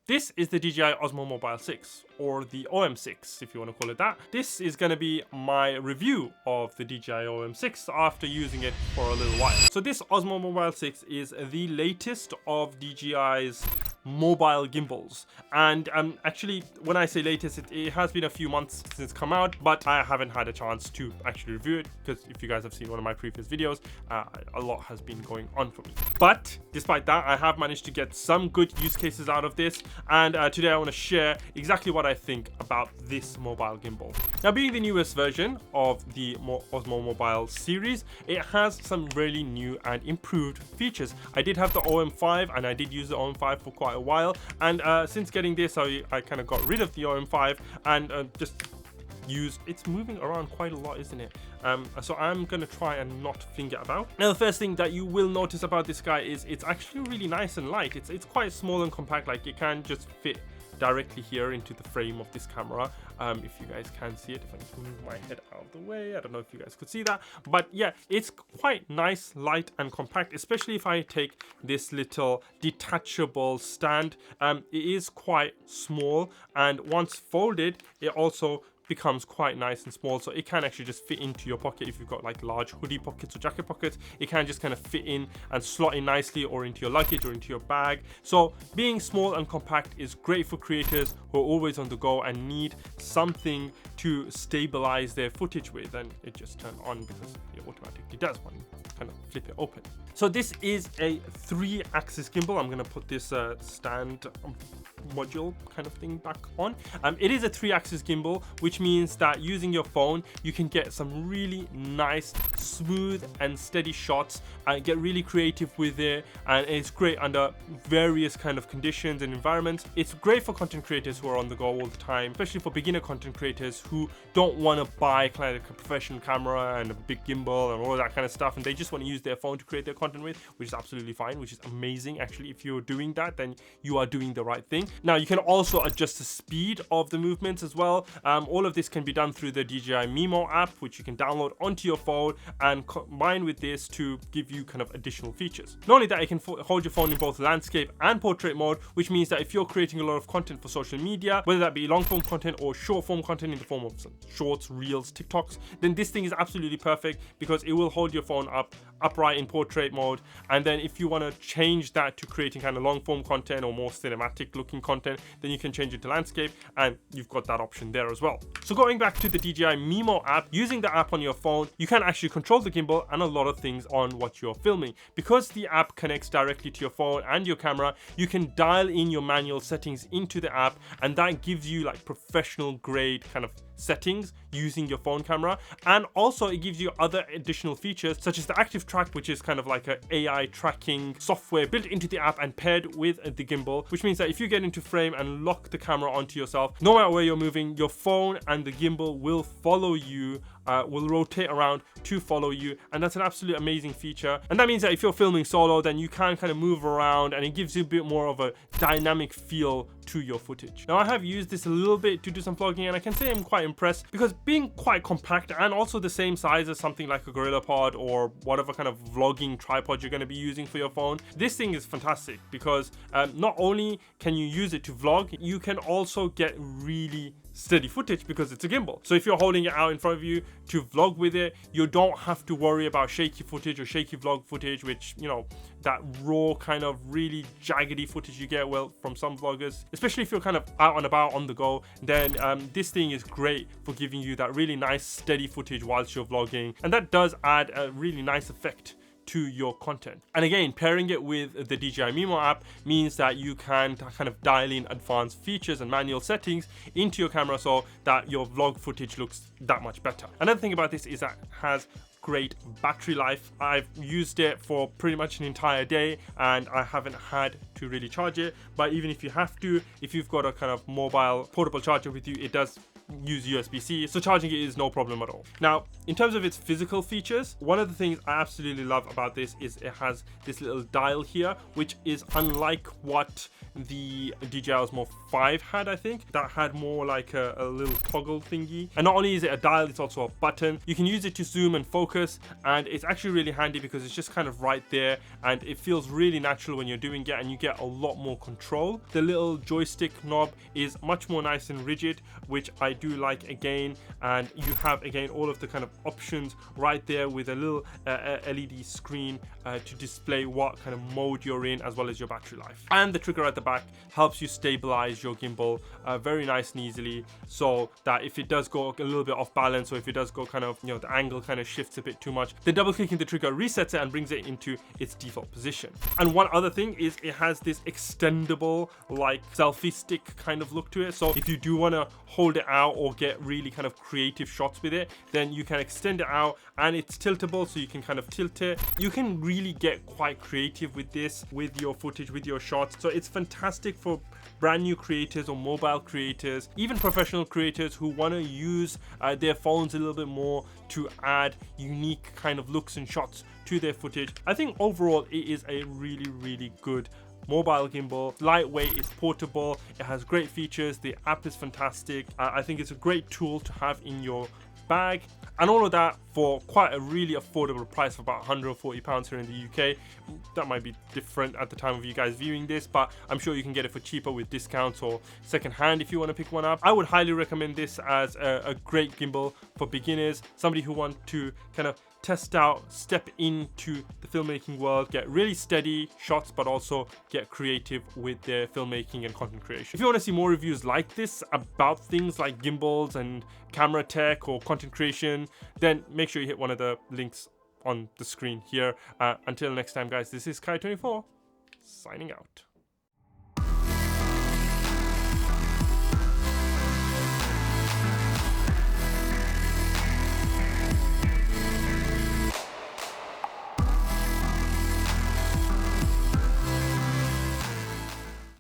This is the DJI Osmo Mobile 6, or the OM6 if you want to call it that. This is going to be my review of the DJI OM6 after using it for a little while. So this Osmo Mobile 6 is the latest of DJI's mobile gimbals, and actually when I say latest, it has been a few months since it's come out, but I haven't had a chance to actually review it because if you guys have seen one of my previous videos, a lot has been going on for me. But despite that, I have managed to get some good use cases out of this, and today I want to share exactly what I think about this mobile gimbal. Now, being the newest version of the Osmo Mobile series, it has some really new and improved features. I did have the OM5 and I did use the OM5 for quite a while, and since getting this I kind of got rid of the OM5 and just used, it's moving around quite a lot, isn't it? So I'm gonna try and not finger about. Now, the first thing that you will notice about this guy is it's actually really nice and light. It's quite small and compact, like it can just fit directly here into the frame of this camera. If you guys can see it, if I can move my head out of the way, I don't know if you guys could see that, but yeah, it's quite nice, light and compact, especially if I take this little detachable stand. It is quite small, and once folded, it also becomes quite nice and small, so it can actually just fit into your pocket. If you've got like large hoodie pockets or jacket pockets, it can just kind of fit in and slot in nicely, or into your luggage or into your bag. So being small and compact is great for creators who are always on the go and need something to stabilize their footage with, and it just turned on because it automatically does when you kind of flip it open. So this is a 3-axis gimbal. I'm gonna put this stand module kind of thing back on. It is a 3-axis gimbal, which means that using your phone you can get some really nice, smooth and steady shots and get really creative with it, and it's great under various kind of conditions and environments. It's great for content creators who are on the go all the time, especially for beginner content creators who don't want to buy kind of like a professional camera and a big gimbal and all that kind of stuff, and they just want to use their phone to create their content with, which is absolutely fine, which is amazing. Actually, if you're doing that, then you are doing the right thing. Now, you can also adjust the speed of the movements as well. All of this can be done through the DJI Mimo app, which you can download onto your phone and combine with this to give you kind of additional features. Not only that, you can hold your phone in both landscape and portrait mode, which means that if you're creating a lot of content for social media, whether that be long form content or short form content in the form of shorts, reels, TikToks, then this thing is absolutely perfect because it will hold your phone upright in portrait mode. And then if you want to change that to creating kind of long form content or more cinematic looking content, then you can change it to landscape, and you've got that option there as well. So going back to the DJI Mimo app, using the app on your phone, you can actually control the gimbal and a lot of things on what you're filming. Because the app connects directly to your phone and your camera, you can dial in your manual settings into the app, and that gives you like professional grade kind of settings using your phone camera. And also it gives you other additional features such as the active track, which is kind of like an AI tracking software built into the app and paired with the gimbal, which means that if you get into frame and lock the camera onto yourself, no matter where you're moving, your phone and the gimbal will follow you, will rotate around to follow you, and that's an absolute amazing feature. And that means that if you're filming solo, then you can kind of move around and it gives you a bit more of a dynamic feel to your footage. Now, I have used this a little bit to do some vlogging, and I can say I'm quite impressed because being quite compact and also the same size as something like a GorillaPod or whatever kind of vlogging tripod you're going to be using for your phone, this thing is fantastic because not only can you use it to vlog, you can also get really steady footage because it's a gimbal. So if you're holding it out in front of you to vlog with it, you don't have to worry about shaky footage or shaky vlog footage, which, you know, that raw kind of really jaggedy footage you get, well, from some vloggers, especially if you're kind of out and about on the go. Then this thing is great for giving you that really nice steady footage whilst you're vlogging, and that does add a really nice effect to your content. And again, pairing it with the DJI Mimo app means that you can kind of dial in advanced features and manual settings into your camera so that your vlog footage looks that much better. Another thing about this is that it has great battery life. I've used it for pretty much an entire day and I haven't had to really charge it, but even if you have to, if you've got a kind of mobile portable charger with you, it does use USB-C, so charging it is no problem at all. Now, in terms of its physical features, one of the things I absolutely love about this is it has this little dial here, which is unlike what the DJI Osmo 5 had. I think that had more like a little toggle thingy, and not only is it a dial, it's also a button. You can use it to zoom and focus, and it's actually really handy because it's just kind of right there, and it feels really natural when you're doing it, and you get a lot more control. The little joystick knob is much more nice and rigid, which I do like again, and you have again all of the kind of options right there with a little LED screen to display what kind of mode you're in, as well as your battery life. And the trigger at the back helps you stabilize your gimbal very nice and easily, so that if it does go a little bit off balance, or if it does go kind of, you know, the angle kind of shifts a bit too much, then double clicking the trigger resets it and brings it into its default position. And one other thing is it has this extendable like selfie stick kind of look to it, so if you do want to hold it out or get really kind of creative shots with it, then you can extend it out, and it's tiltable, so you can kind of tilt it. You can really get quite creative with this, with your footage, with your shots. So it's fantastic for brand new creators or mobile creators, even professional creators who want to use their phones a little bit more to add unique kind of looks and shots to their footage. I think overall it is a really good mobile gimbal. It's lightweight, it's portable, it has great features, the app is fantastic. I think it's a great tool to have in your bag, and all of that for quite a really affordable price of about £140 here in the UK. That might be different at the time of you guys viewing this, but I'm sure you can get it for cheaper with discounts or second hand if you want to pick one up. I would highly recommend this as a great gimbal for beginners, somebody who wants to kind of test out, step into the filmmaking world, get really steady shots, but also get creative with their filmmaking and content creation. If you want to see more reviews like this about things like gimbals and camera tech or content creation, then make sure you hit one of the links on the screen here. Until next time, guys, this is Kai24 signing out.